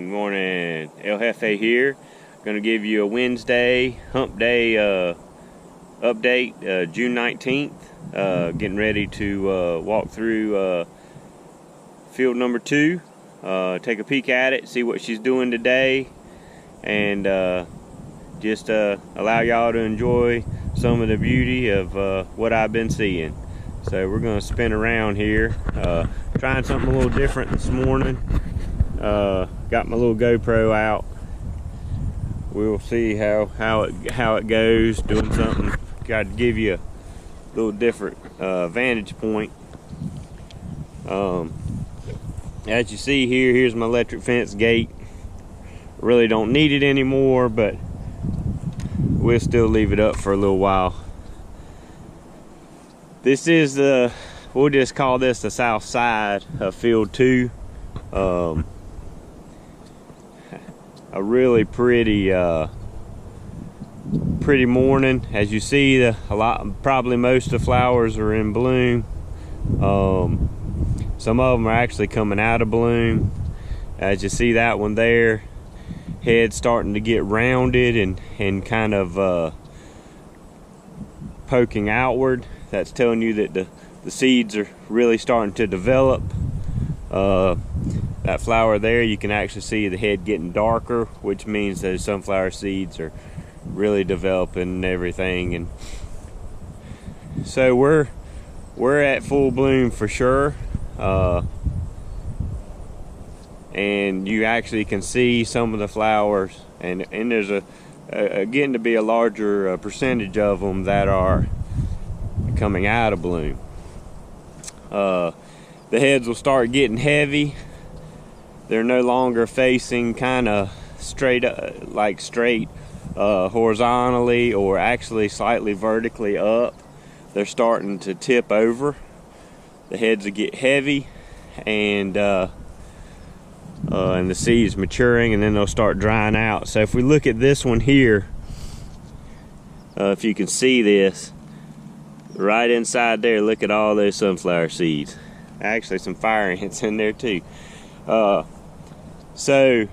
Good morning, El Jefe here. Going to give you a Wednesday hump day update, June 19th. Getting ready to walk through field number 2. Take a peek at it, see what she's doing today, and just allow y'all to enjoy some of the beauty of what I've been seeing. So we're going to spin around here, trying something a little different this morning. Got my little GoPro out. We'll see how it goes. Doing something, got to give you a little different vantage point. As you see here, here's my electric fence gate. Really don't need it anymore, but we'll still leave it up for a little while. This is we'll just call this the south side of field 2. A really pretty morning. As you see, probably most of the flowers are in bloom. Some of them are actually coming out of bloom. As you see that one there, head starting to get rounded and kind of poking outward. That's telling you that the seeds are really starting to develop. That flower there, you can actually see the head getting darker, which means those sunflower seeds are really developing and everything. And so we're at full bloom for sure. And you actually can see some of the flowers, and there's getting to be a larger percentage of them that are coming out of bloom. The heads will start getting heavy. They're no longer facing kind of straight horizontally, or actually slightly vertically up. They're starting to tip over. The heads will get heavy, and the seed is maturing, and then they'll start drying out. So if we look at this one here, if you can see this, right inside there, look at all those sunflower seeds. Actually, some fire ants in there too. So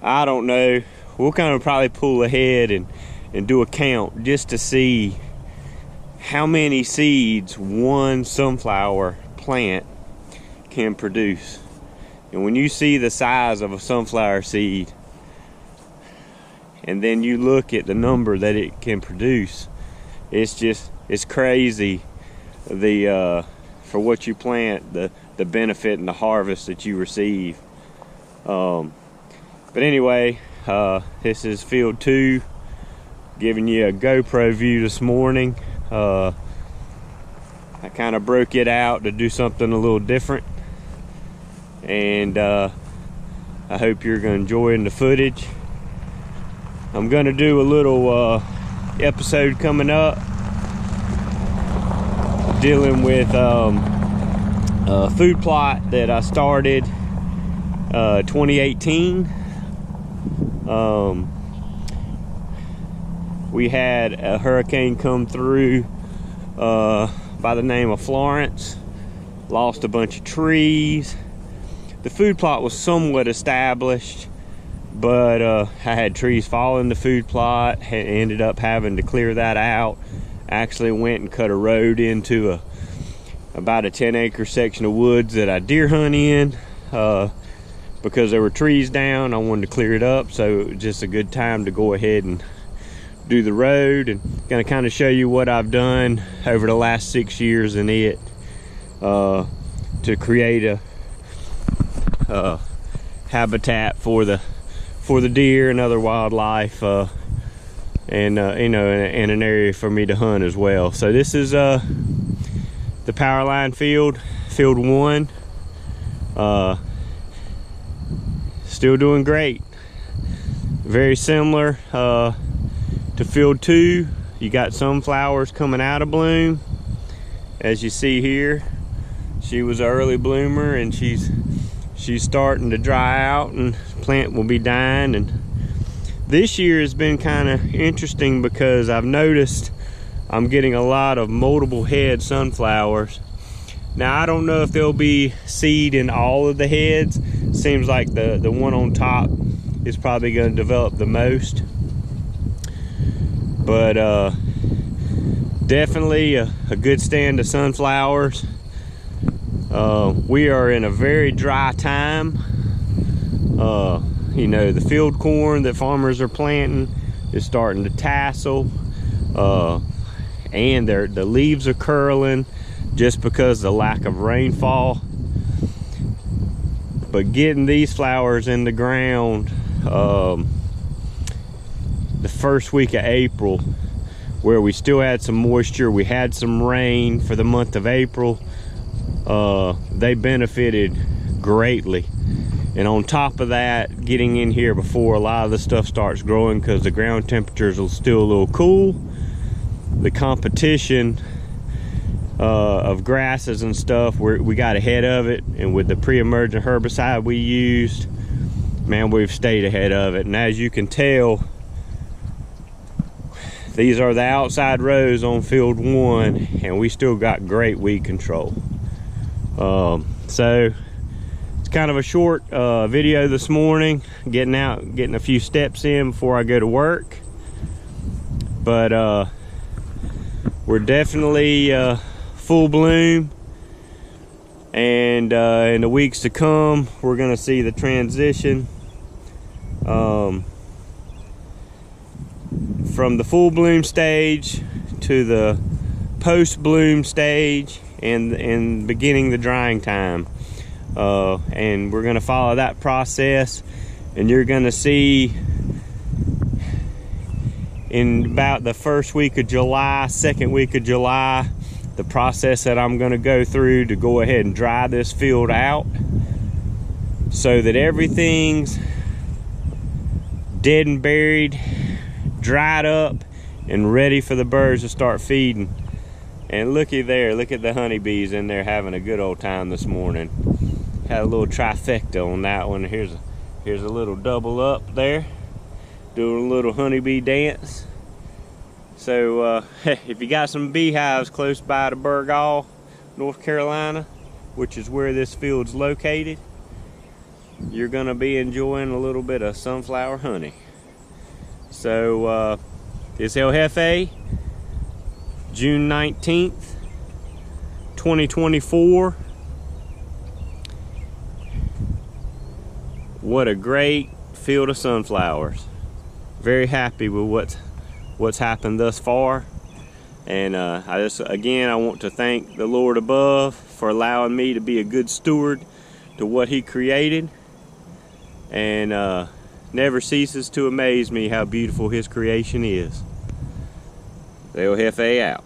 I don't know, we'll kind of probably pull ahead and do a count just to see how many seeds one sunflower plant can produce. And when you see the size of a sunflower seed, and then you look at the number that it can produce, it's crazy for what you plant, the benefit and the harvest that you receive. But anyway, this is field 2, giving you a GoPro view this morning. I kind of broke it out to do something a little different, and I hope you're going to enjoy the footage. I'm going to do a little episode coming up dealing with a food plot that I started 2018. We had a hurricane come through by the name of Florence, lost a bunch of trees. The food plot was somewhat established, but I had trees fall in the food plot, ended up having to clear that out. Actually went and cut a road into about a 10-acre section of woods that I deer hunt in. Because there were trees down, I wanted to clear it up, so it was just a good time to go ahead and do the road. And gonna kind of show you what I've done over the last 6 years in it to create a habitat for the deer and other wildlife, and an area for me to hunt as well. So this is the power line field 1. Still doing great. Very similar to field 2. You got sunflowers coming out of bloom. As you see here, she was an early bloomer, and she's starting to dry out, and the plant will be dying. And this year has been kind of interesting because I've noticed I'm getting a lot of multiple head sunflowers. Now I don't know if there'll be seed in all of the heads. seems like the one on top is probably going to develop the most. But definitely a good stand of sunflowers. We are in a very dry time. You know, the field corn that farmers are planting is starting to tassel, and the leaves are curling just because of the lack of rainfall. But getting these flowers in the ground the first week of April, where we still had some moisture, we had some rain for the month of April, they benefited greatly. And on top of that, getting in here before a lot of the stuff starts growing, because the ground temperatures will still a little cool. The competition of grasses and stuff, we got ahead of it, and with the pre-emergent herbicide we used, man, we've stayed ahead of it. And as you can tell, these are the outside rows on field 1, and we still got great weed control. So it's kind of a short video this morning, getting out, getting a few steps in before I go to work. But we're definitely full bloom, and in the weeks to come, we're gonna see the transition from the full bloom stage to the post bloom stage, and beginning the drying time. And we're gonna follow that process, and you're gonna see in about the first week of July, second week of July, the process that I'm gonna go through to go ahead and dry this field out, so that everything's dead and buried, dried up, and ready for the birds to start feeding. And looky there, look at the honeybees in there having a good old time this morning. Had a little trifecta on that one. Here's a little double up there, doing a little honeybee dance. So if you got some beehives close by to Burgaw, North Carolina, which is where this field's located, you're gonna be enjoying a little bit of sunflower honey. So it's El Jefe, June 19th, 2024. What a great field of sunflowers. Very happy with what's happened thus far. And I want to thank the Lord above for allowing me to be a good steward to what he created, and never ceases to amaze me how beautiful his creation is. El Jefe out.